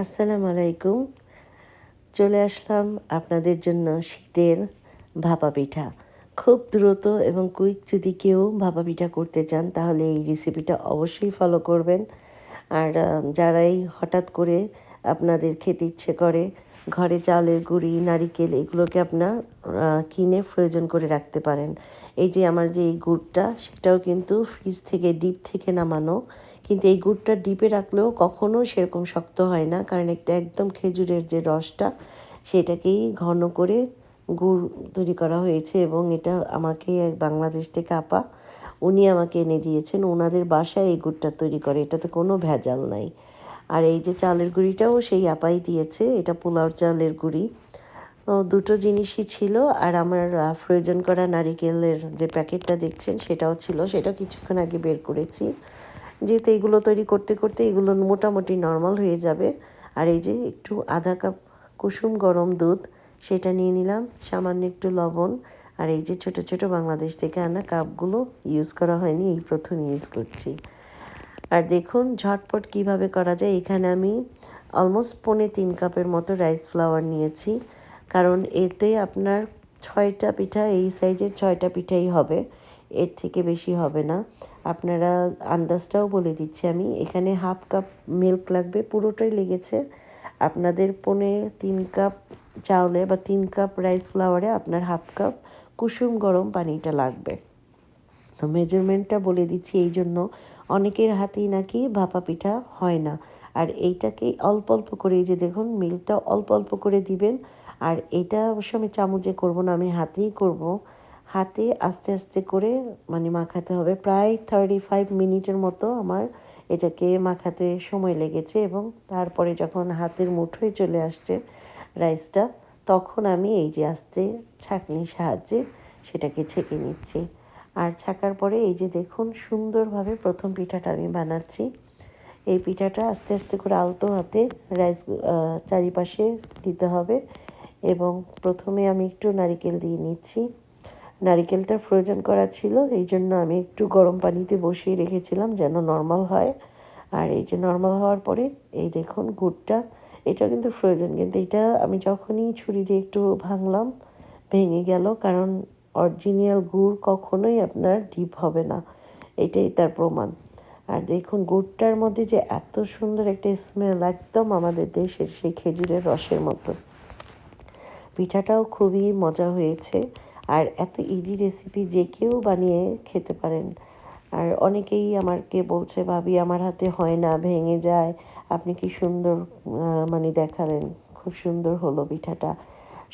আসসালামু আলাইকুম। চলে আসলাম আপনাদের জন্য শীতের ভাপা পিঠা। খুব দ্রুত এবং কুইক যদি কেউ ভাপা পিঠা করতে চান তাহলে এই রেসিপিটা অবশ্যই ফলো করবেন। আর যারাই হঠাৎ করে আপনাদের খেতে ইচ্ছে করে, ঘরে চালের গুঁড়ি, নারিকেল এগুলোকে আপনার কিনে ফ্রোজেন করে রাখতে পারেন। এই যে আমার যে এই গুড়টা সেটাও কিন্তু ফ্রিজ থেকে ডিপ থেকে নামানো। কিন্তু এই গুড়টা ডিপে রাখলেও কখনো সেরকম শক্ত হয় না, কারণ একটা একদম খেজুরের যে রসটা সেটাকেই ঘন করে গুড় তৈরি করা হয়েছে। এবং এটা আমাকে এক বাংলাদেশ থেকে আপা উনি আমাকে এনে দিয়েছেন। ওনাদের বাসায় এই গুড়টা তৈরি করে, এটাতে কোনো ভেজাল নাই। আর এই যে চালের গুঁড়িটাও সেই আপাই দিয়েছে, এটা পোলাওর চালের গুঁড়ি। তো দুটো জিনিসই ছিল। আর আমার ফ্রোজেন করা নারিকেলের যে প্যাকেটটা দেখছেন সেটাও ছিল, সেটা কিছুক্ষণ আগে বের করেছি। যেহেতু এগুলো তৈরি করতে করতে এগুলো মোটামুটি নর্মাল হয়ে যাবে। আর এই যে একটু আধা কাপ কুসুম গরম দুধ সেটা নিয়ে নিলাম, সামান্য একটু লবণ। আর এই যে ছোট ছোট বাংলাদেশ থেকে আনা কাপগুলো ইউজ করা হয়নি, এই প্রথম ইউজ করছি। আর দেখুন ঝটপট কিভাবে করা যায়। এখানে আমি অলমোস্ট 3.25 কাপের মতো রাইস ফ্লাওয়ার নিয়েছি, কারণ এতে আপনার 6টা পিঠা, এই সাইজের 6টা পিঠাই হবে, এর থেকে বেশি হবে না। আপনারা আন্দাজটাও বলে দিচ্ছি আমি, এখানে হাফ কাপ মিল্ক লাগবে, পুরোটাই লেগেছে। আপনাদের 3.25 কাপ চাউলে বা 3 কাপ রাইস ফ্লাওয়ারে আপনার হাফ কাপ কুসুম গরম পানিটা লাগবে। তো মেজারমেন্টটা বলে দিচ্ছি এই জন্য, অনেকের হাতেই নাকি ভাপা পিঠা হয় না। আর এইটাকে অল্প অল্প করে, এই যে দেখুন মিল্কটা অল্প অল্প করে দিবেন। আর এটা অবশ্য আমি চামচে করব না, আমি হাতেই করব। হাতে আস্তে আস্তে করে মানে মাখাতে হবে। প্রায় 35 মিনিটের মতো আমার এটাকে মাখাতে সময় লেগেছে। এবং তারপরে যখন হাতের মুঠোয় চলে আসছে রাইসটা, তখন আমি এই যে আস্তে ছাঁকনির সাহায্যে সেটাকে ছেঁকে নিচ্ছি। আর ছাকার পরে এই যে দেখুন সুন্দরভাবে প্রথম পিঠাটা আমি বানাচ্ছি। এই পিঠাটা আস্তে আস্তে করে আলতো হাতে রাইস চারিপাশে দিতে হবে। এবং প্রথমে আমি একটু নারিকেল দিয়ে নিচ্ছি। নারিকেলটা ফ্রোজেন করা ছিল, এই জন্য আমি একটু গরম পানিতে বসিয়ে রেখেছিলাম যেন নর্মাল হয়। আর এই যে নর্মাল হওয়ার পরে এই দেখুন গুড়টা, এটা কিন্তু ফ্রোজেন, কিন্তু এটা আমি যখনই ছুরি দিয়ে একটু ভাঙলাম ভেঙে গেল, কারণ অরিজিনাল গুড় কখনোই আপনার ডিপ হবে না, এটাই তার প্রমাণ। আর দেখুন গুড়টার মধ্যে যে এত সুন্দর একটা স্মেল, একদম আমাদের দেশের সেই খেজুরের রসের মতো। পিঠাটাও খুবই মজা হয়েছে। আর এত ইজি রেসিপি, যে কেউ বানিয়ে খেতে পারেন। আর অনেকেই আমাকে বলছে, ভাবি আমার হাতে হয় না, ভেঙে যায়, আপনি কি সুন্দর মানে দেখালেন, খুব সুন্দর হলো পিঠাটা।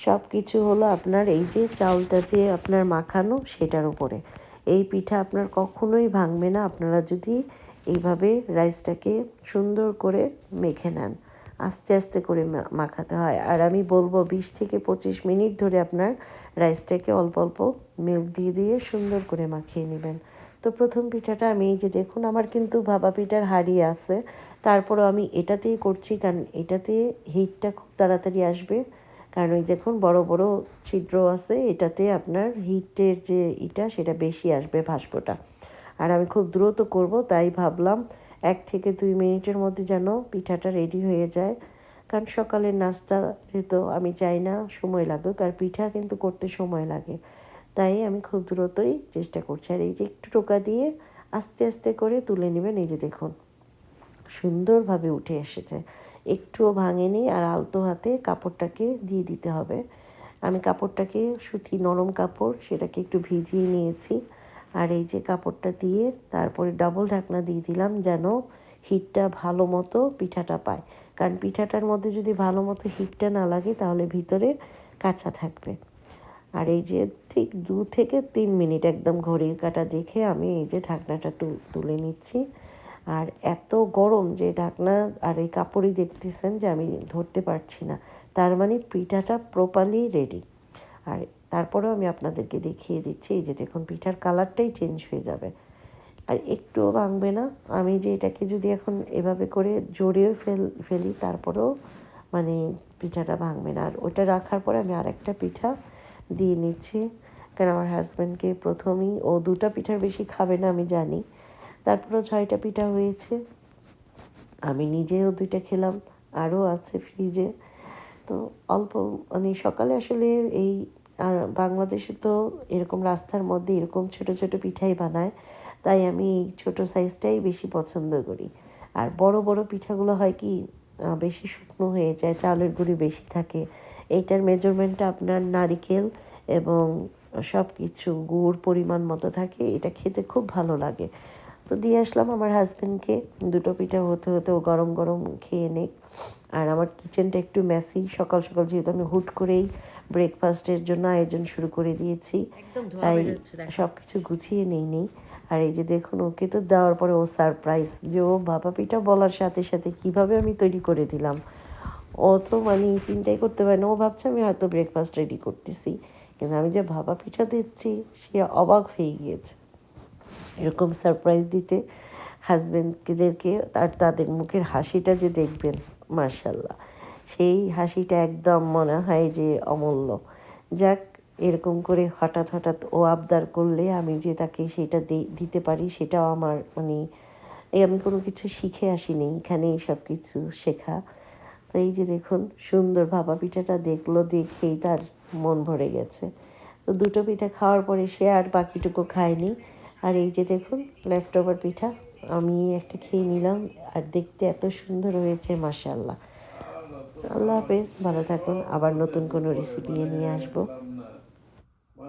সব কিছু হলো আপনার এই যে চাউলটা যে আপনার মাখানো সেটার উপরে। এই পিঠা আপনার কখনোই ভাঙবে না আপনারা যদি এইভাবে রাইসটাকে সুন্দর করে মেখে নেন। আস্তে আস্তে করে মাখাতে হয়। আর আমি বলবো 20 থেকে 25 মিনিট ধরে আপনার রাইসটাকে অল্প অল্প মিল্ক দিয়ে দিয়ে সুন্দর করে মাখিয়ে নেবেন। তো প্রথম পিঠাটা আমি এই যে দেখুন, আমার কিন্তু ভাপা পিঠার হাঁড়ি আছে, তারপরেও আমি এটাতেই করছি, কারণ এটাতে হিটটা খুব তাড়াতাড়ি আসবে। কারণ ওই দেখুন বড় বড় ছিদ্র আছে, এটাতে আপনার হিটের যে সেটা বেশি আসবে, ভাস্পটা। আর আমি খুব দ্রুত করব, তাই ভাবলাম 1 থেকে 2 মিনিটের মধ্যে যেন পিঠাটা রেডি হয়ে যায়। কারণ সকালের নাস্তা যেহেতু আমি চাই না সময় লাগুক, আর পিঠা কিন্তু করতে সময় লাগে, তাই আমি খুব দ্রুতই চেষ্টা করছি। আর এই যে একটু টোকা দিয়ে আস্তে আস্তে করে তুলে নেবেন। এই যে দেখুন সুন্দরভাবে উঠে এসেছে, একটুও ভাঙেনি। আর আলতো হাতে কাপড়টাকে দিয়ে দিতে হবে। আমি কাপড়টাকে সুতি নরম কাপড়, সেটাকে একটু ভিজিয়ে নিয়েছি। আর এই যে কাপড়টা দিয়ে তারপরে ডাবল ঢাকনা দিয়ে দিলাম, যেন হিটটা ভালো মতো পিঠাটা পায়। কারণ পিঠাটার মধ্যে যদি ভালো মতো হিটটা না লাগে তাহলে ভিতরে কাঁচা থাকবে। আর এই যে ঠিক 2 থেকে 3 মিনিট একদম ঘড়ির কাঁটা দেখে আমি এই যে ঢাকনাটা তুলে নিচ্ছি। আর এত গরম যে ঢাকনা আর এই কাপড়ই দেখতেছেন যে আমি ধরতে পারছি না, তার মানে পিঠাটা প্রপারলি রেডি। আর তারপরেও আমি আপনাদেরকে দেখিয়ে দিচ্ছি, এই যে দেখুন পিঠার কালারটাই চেঞ্জ হয়ে যাবে, আর একটুও ভাঙবে না। আমি যে এটাকে যদি এখন এভাবে করে জড়িয়েও ফেলি তারপরেও মানে পিঠাটা ভাঙবে না। আর ওটা রাখার পরে আমি আরেকটা পিঠা দিয়ে নিচ্ছি, কারণ আমার হাজব্যান্ডকে প্রথমেই, ও 2টা পিঠার বেশি খাবে না আমি জানি, তারপরেও 6টা পিঠা হয়েছে। আমি নিজেও 2টা খেলাম, আরও আছে ফ্রিজে। তো অল্প মানে সকালে আসলে এই আর বাংলাদেশে তো এরকম রাস্তার মধ্যে এরকম ছোট ছোট পিঠাই বানায়, তাই আমি এই ছোট সাইজটাই বেশি পছন্দ করি। আর বড় বড় পিঠাগুলো হয় কি বেশি শুকনো হয়ে যায়, চালের গুঁড়ি বেশি থাকে। এইটার মেজারমেন্টটা আপনার নারিকেল এবং সব কিছু গুড় পরিমাণ মতো থাকে, এটা খেতে খুব ভালো লাগে। তো দিয়ে আসলাম আমার হাজব্যান্ডকে, দুটো পিঠা হতে হতে ও গরম গরম খেয়ে নেক। আর আমার কিচেনটা একটু মেসি, সকাল সকাল যেহেতু আমি হুট করেই ব্রেকফাস্টের জন্য আয়োজন শুরু করে দিয়েছি, একদম ধোয়া তাই বের হচ্ছে দেখো। সব কিছু গুছিয়ে নেই। আর এই যে দেখুন, ওকে তো দেওয়ার পরে ও সারপ্রাইজ যে ও ভাপা পিঠা বলার সাথে সাথে কীভাবে আমি তৈরি করে দিলাম। ও তো মানে চিন্তাই করতে পারে না, ও ভাবছে আমি হয়তো ব্রেকফাস্ট রেডি করতেছি, কিন্তু আমি যে ভাপা পিঠা দিচ্ছি সে অবাক হয়ে গিয়েছে। এরকম সারপ্রাইজ দিতে হাজবেন্ডদেরকে আর তাদের মুখের হাসিটা যে দেখবেন, মার্শাল্লাহ, সেই হাসিটা একদম মনে হয় যে অমূল্য। যাক, এরকম করে হঠাৎ হঠাৎ ও আবদার করলে আমি যে তাকে সেটা দিতে পারি, সেটাও আমার মানে এই আমি কোনো কিছু শিখে আসিনি, এখানেই সব কিছু শেখা। তো এই যে দেখুন, সুন্দর ভাপা পিঠাটা দেখলো, দেখেই তার মন ভরে গেছে। তো দুটো পিঠা খাওয়ার পরে সে আর বাকিটুকু খায়নি। আর এই যে দেখুন, লেফট ওভার পিঠা আমি একটা খেয়ে নিলাম, আর দেখতে এত সুন্দর হয়েছে, মাশাআল্লাহ। আল্লাহ হাফেজ, ভালো থাকুন, আবার নতুন কোনো রেসিপি নিয়ে আসবো।